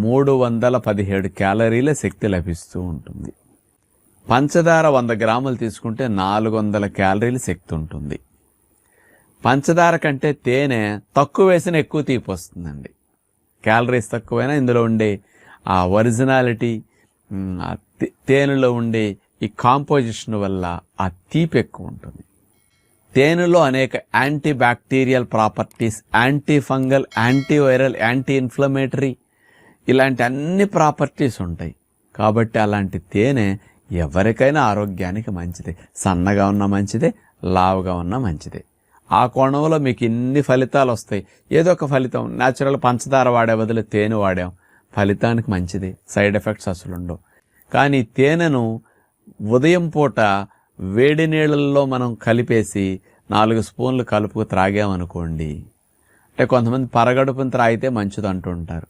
317 క్యాలరీల శక్తి లభిస్తూ ఉంటుంది. పంచదార 100 గ్రాములు తీసుకుంటే 400 క్యాలరీల శక్తి ఉంటుంది. పంచదార కంటే తేనె తక్కువ వేసిన ఎక్కువ తీపి వస్తుందండి. క్యాలరీస్ తక్కువైనా ఇందులో ఉండే ఆ ఒరిజినాలిటీ, తేనెలో ఉండే ఈ కాంపోజిషన్ వల్ల ఆ తీపి ఎక్కువ ఉంటుంది. తేనెలో అనేక anti bacterial properties, anti fungal, antiviral, anti inflammatory ఇలాంటి అన్ని ప్రాపర్టీస్ ఉంటాయి. కాబట్టి అలాంటి తేనె ఎవరికైనా ఆరోగ్యానికి మంచిదే. సన్నగా ఉన్న మంచిదే, లావుగా ఉన్న మంచిదే. ఆ కోణంలో మీకు ఇన్ని ఫలితాలు వస్తాయి. ఏదో ఒక ఫలితం, న్యాచురల్ పంచదార వాడే బదులు తేనె వాడాం, ఫలితానికి మంచిది, సైడ్ ఎఫెక్ట్స్ అసలు ఉండవు. కానీ తేనెను ఉదయం పూట వేడి నీళ్ళల్లో మనం కలిపేసి 4 స్పూన్లు కలుపుకు త్రాగామనుకోండి, అంటే కొంతమంది పరగడుపుని త్రాగితే మంచిది అంటూ ఉంటారు.